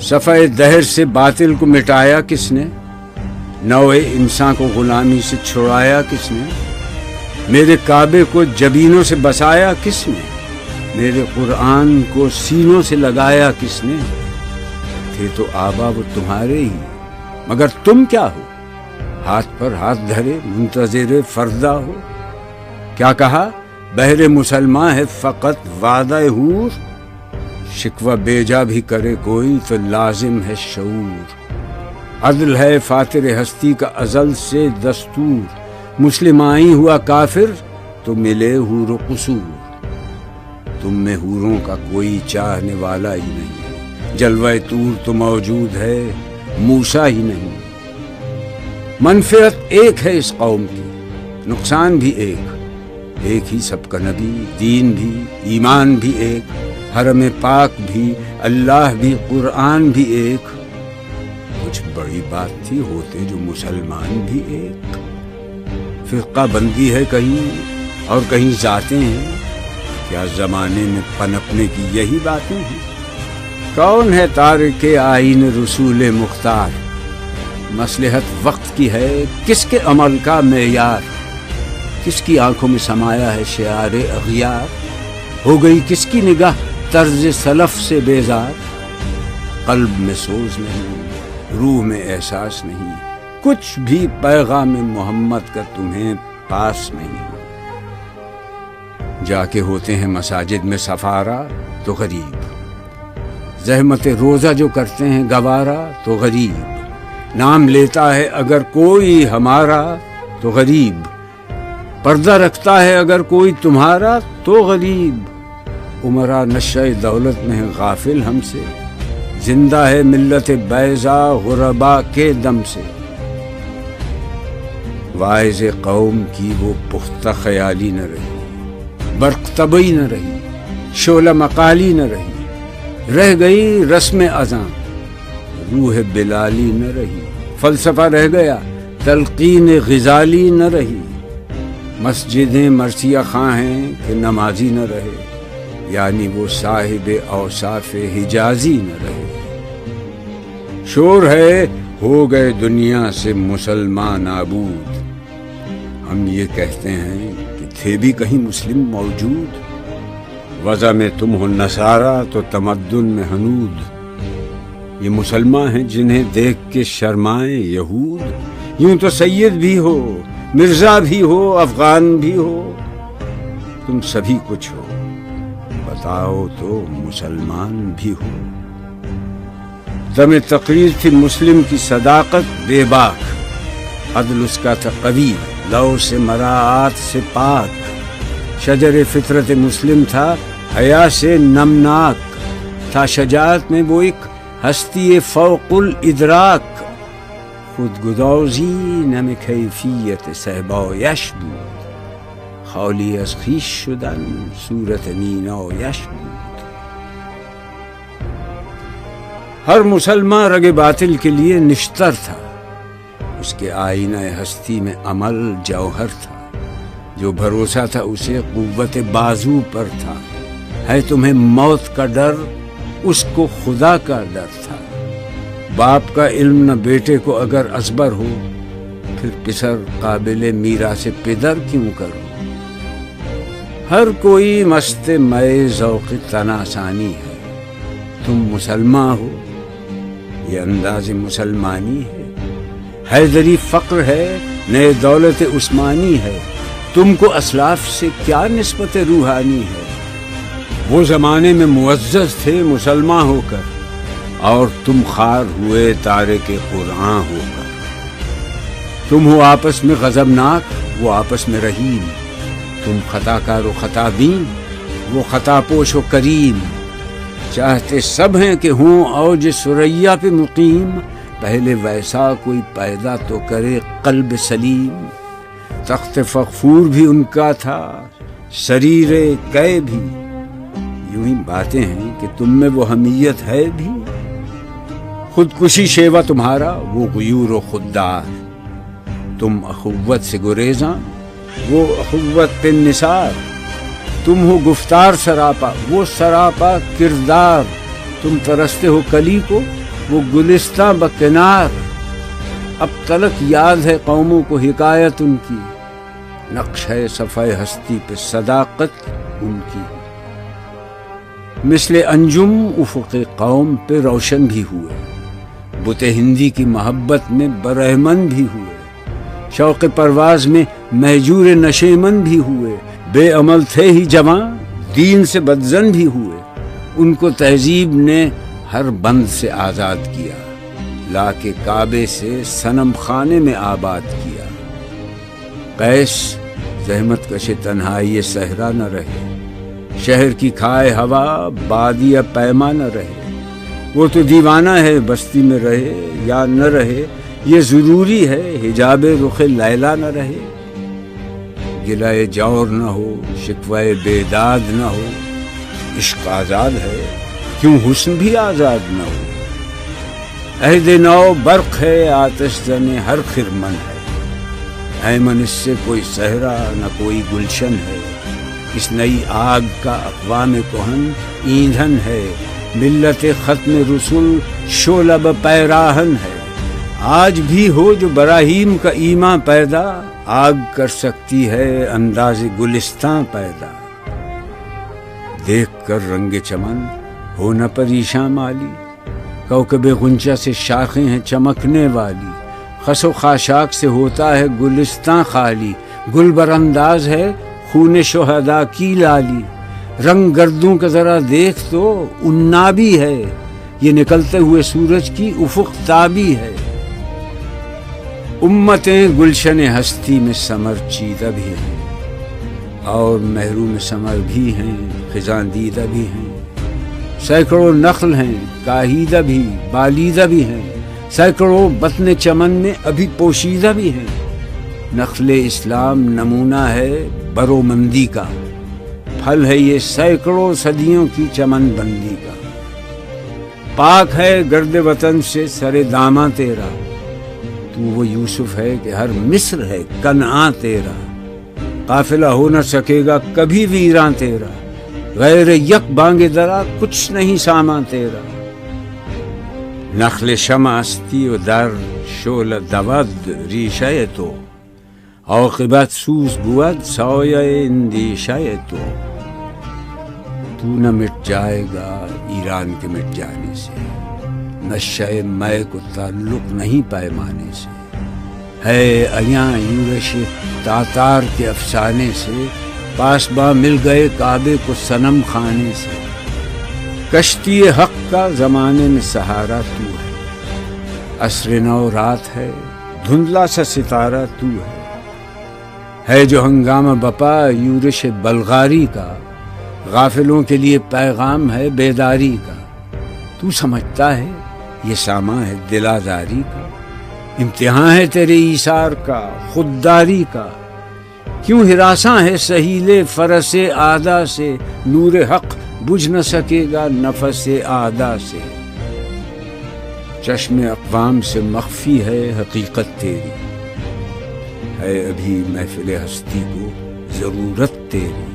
صفحہ دہر سے باطل کو مٹایا کس نے؟ نوع انسان کو غلامی سے چھڑایا کس نے؟ میرے کعبے کو جبینوں سے بسایا کس نے؟ میرے قرآن کو سینوں سے لگایا کس نے؟ تھے تو آبا وہ تمہارے ہی، مگر تم کیا ہو؟ ہاتھ پر ہاتھ دھرے منتظر فردا ہو۔ کیا کہا؟ بہر مسلمان ہے فقط وعدہ حور، شکوہ بیجا بھی کرے کوئی تو لازم ہے شعور۔ عدل ہے فاتر ہستی کا ازل سے دستور، مسلمائی ہوا کافر تو ملے حور و قصور۔ تم میں حوروں کا کوئی چاہنے والا ہی نہیں، جلوہ طور تو موجود ہے موسیٰ ہی نہیں۔ منفعت ایک ہے اس قوم کی، نقصان بھی ایک ہی سب کا نبی، دین بھی، ایمان بھی ایک، حرم پاک بھی، اللہ بھی، قرآن بھی ایک۔ کچھ بڑی بات تھی ہوتے جو مسلمان بھی ایک۔ فرقہ بندی ہے کہیں اور کہیں ذاتیں ہیں، کیا زمانے میں پنپنے کی یہی باتیں ہیں؟ کون ہے تارک آئین رسول مختار؟ مصلحت وقت کی ہے کس کے عمل کا معیار؟ کس کی آنکھوں میں سمایا ہے شعار اغیار؟ ہو گئی کس کی نگاہ طرز سلف سے بیزار؟ قلب میں سوز نہیں، روح میں احساس نہیں، کچھ بھی پیغام محمد کا تمہیں پاس نہیں۔ جا کے ہوتے ہیں مساجد میں سفارا تو غریب، زحمت روزہ جو کرتے ہیں گوارا تو غریب، نام لیتا ہے اگر کوئی ہمارا تو غریب، پردہ رکھتا ہے اگر کوئی تمہارا تو غریب۔ عمرہ نشہ دولت میں ہے غافل ہم سے، زندہ ہے ملت بیضا غربا کے دم سے۔ واعظ قوم کی وہ پختہ خیالی نہ رہی، برق طبعی نہ رہی، شعلہ مقالی نہ رہی، رہ گئی رسم اذاں، روح بلالی نہ رہی، فلسفہ رہ گیا، تلقین غزالی نہ رہی۔ مسجدیں مرثیہ خواں ہیں کہ نمازی نہ رہے، یعنی وہ صاحب اوصاف حجازی نہ رہے۔ شور ہے ہو گئے دنیا سے مسلمان نابود، ہم یہ کہتے ہیں کہ تھے بھی کہیں مسلم موجود۔ وضع میں تم ہو نصارہ تو تمدن میں ہنود، یہ مسلمان ہیں جنہیں دیکھ کے شرمائیں یہود۔ یوں تو سید بھی ہو، مرزا بھی ہو، افغان بھی ہو، تم سبھی کچھ ہو، بتاؤ تو مسلمان بھی ہو۔ دم تقریر تھی مسلم کی صداقت بے باک، عدل اس کا تھا قوی، لو سے مراعات سے پاک۔ شجر فطرت مسلم تھا حیا سے نمناک، تھا شجاعت میں وہ ایک ہستی فوق الادراک۔ خود گدازی نم کیفیت صحبایش بود، خالی از خویش شدن صورت مینایش بود۔ ہر مسلمان رگ باطل کے لیے نشتر تھا، اس کے آئینہ ہستی میں عمل جوہر تھا، جو بھروسہ تھا اسے قوت بازو پر تھا۔ ہے تمہیں موت کا ڈر، اس کو خدا کا ڈر تھا۔ باپ کا علم نہ بیٹے کو اگر ازبر ہو، پھر پسر قابل میراث پدر کیوں کرو؟ ہر کوئی مست مئے ذوق تناسانی ہے، تم مسلمان ہو، یہ انداز مسلمانی ہے۔ حیدری فقر ہے، نئے دولت عثمانی ہے، تم کو اسلاف سے کیا نسبت روحانی ہے؟ وہ زمانے میں معزز تھے مسلمان ہو کر، اور تم خار ہوئے تارک قرآن ہو کر۔ تم ہو آپس میں غضبناک، وہ آپس میں رحیم، تم خطا کار و خطا بین، وہ خطا پوش و کریم۔ چاہتے سب ہیں کہ ہوں اوج ثریا پہ مقیم، پہلے ویسا کوئی پیدا تو کرے قلب سلیم۔ تخت فغفور بھی ان کا تھا، سریر قے بھی، یوں ہی باتیں ہیں کہ تم میں وہ حمیت ہے بھی۔ خودکشی شیوا تمہارا، وہ غیور و خوددار، تم اخوت سے گریزاں، وہ اخوت پہ نثار۔ تم ہو گفتار سراپا، وہ سراپا کردار، تم ترستے ہو کلی کو، وہ گلستاں بکنار، اب تلک یاد ہے قوموں کو حکایت ان کی، نقش ہے صفحہ ہستی پہ صداقت ان کی، مثل انجم افق قوم پہ روشن بھی ہوئے، بت ہندی کی محبت میں برہمن بھی ہوئے، شوق پرواز میں مہجور نشیمن بھی ہوئے، بے عمل تھے ہی جواں دین سے بدزن بھی ہوئے، ان کو تہذیب نے ہر بند سے آزاد کیا، لا کے کعبے سے صنم خانے میں آباد کیا۔ قیس زحمت کش تنہائی صحرا نہ رہے، شہر کی کھائے ہوا بادی پیما نہ رہے، وہ تو دیوانہ ہے بستی میں رہے یا نہ رہے، یہ ضروری ہے حجاب رخ لیلا نہ رہے، گلائے جور نہ ہو شکوائے بیداد نہ ہو، عشق آزاد ہے کیوں حسن بھی آزاد نہ ہو، عہد نو برق ہے آتش زن ہر خرمن ہے، ایمن اس سے کوئی صحرا نہ کوئی گلشن ہے، اس نئی آگ کا اقوام کہن ایندھن ہے، ملت ختم رسول شعلہ پیراہن ہے، آج بھی ہو جو براہیم کا ایمان پیدا، آگ کر سکتی ہے انداز گلستاں پیدا، دیکھ کر رنگ چمن ہو نہ پریشاں مالی، کوکب غنچہ سے شاخیں ہیں چمکنے والی، خس و خاشاک سے ہوتا ہے گلستاں خالی، گل برانداز ہے خون شہداء کی لالی، رنگ گردوں کا ذرا دیکھ تو انابی ہے، یہ نکلتے ہوئے سورج کی افق تابی ہے، امتیں گلشن ہستی میں سمر چیدہ بھی ہیں، اور محروم ثمر بھی ہیں خزاں دیدہ بھی ہیں، سینکڑوں نخل ہیں کاہیدہ بھی بالیدہ بھی ہیں، سینکڑوں بطن چمن میں ابھی پوشیدہ بھی ہیں، نخل اسلام نمونہ ہے برومندی کا، پھل ہے یہ سینکڑوں صدیوں کی چمن بندی کا، پاک ہے گرد وطن سے سر داماں تیرا، تو وہ یوسف ہے کہ ہر مصر ہے کنعاں تیرا، قافلہ ہو نہ سکے گا کبھی ویراں تیرا، غیر یک بانگ درا کچھ نہیں سامان تیرا، نخل شمع استی و در شعل دود ریشہ تو، عاقبت سوز بود سایہ اندیشہ تو نہ مٹ جائے گا ایران کے مٹ جانے سے، نشہ مے کو تعلق نہیں پیمانے سے، ہے ایاں یورش تاتار کے افسانے سے، پاسباں مل گئے کعبے کو صنم خانے سے، کشتی حق کا زمانے میں سہارا تو ہے، عصر نو رات ہے دھندلا سا ستارہ تو ہے جو ہنگامہ بپا یورش بلغاری کا، غافلوں کے لیے پیغام ہے بیداری کا، تو سمجھتا ہے یہ سامان ہے دلازاری کا، امتحان ہے تیرے ایثار کا خودداری کا، کیوں ہراساں ہے سہیل فرس آدا سے، نور حق بجھ نہ سکے گا نفس آدا سے، چشم اقوام سے مخفی ہے حقیقت تیری، ہے ابھی محفل ہستی کو ضرورت تیری،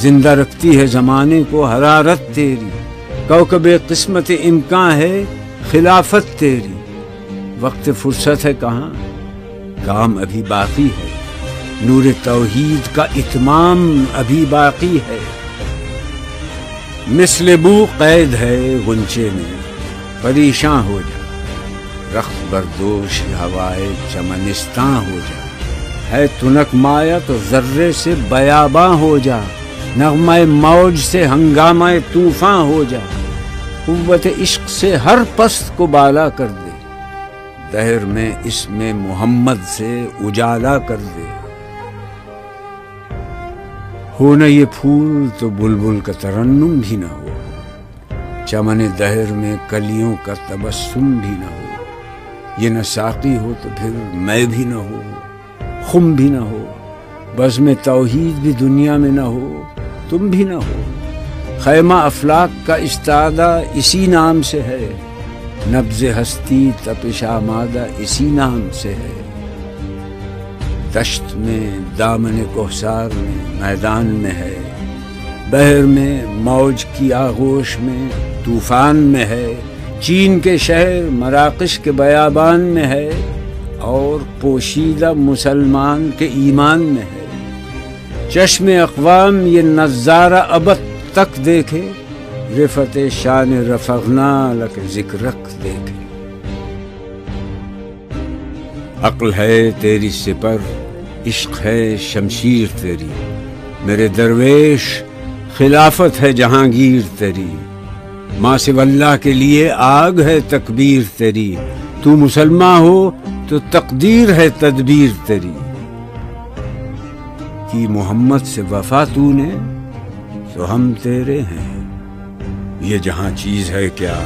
زندہ رکھتی ہے زمانے کو حرارت تیری، کوکب قسمت امکان ہے خلافت تیری، وقت فرصت ہے کہاں کام ابھی باقی ہے، نور توحید کا اتمام ابھی باقی ہے، مثل بو قید ہے غنچے میں پریشاں ہو جا، رخت بردوش ہوائے چمنستاں ہو جا، ہے تنک مایا تو ذرے سے بیاباں ہو جا، نغمہ موج سے ہنگامہ طوفاں ہو جا، قوت عشق سے ہر پست کو بالا کر دے، دہر میں اس میں محمد سے اجالا کر دے، ہو نہ یہ پھول تو بلبل کا ترنم بھی نہ ہو، چمن دہر میں کلیوں کا تبسم بھی نہ ہو، یہ نہ ساقی ہو تو پھر میں بھی نہ ہو، خم بھی نہ ہو، بزم توحید بھی دنیا میں نہ ہو، تم بھی نہ ہو، خیمہ افلاک کا استادہ اسی نام سے ہے، نبض ہستی تپش آمادہ اسی نام سے ہے، دشت میں دامن کوثر میں میدان میں ہے، بحر میں موج کی آغوش میں طوفان میں ہے، چین کے شہر مراکش کے بیابان میں ہے، اور پوشیدہ مسلمان کے ایمان میں ہے۔ چشم اقوام یہ نظارہ ابد تک دیکھے، رفعت شان رفعنا لک ذکرک دیکھے۔ عقل ہے تیری سپر، عشق ہے شمشیر تیری، میرے درویش خلافت ہے جہانگیر تیری۔ ماں سوی اللہ کے لیے آگ ہے تکبیر تیری، تو مسلمان ہو تو تقدیر ہے تدبیر تیری۔ کی محمد سے وفا تو نے تو ہم تیرے ہیں، یہ جہاں چیز ہے کیا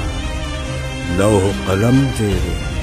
لوح قلم تیرے ہیں۔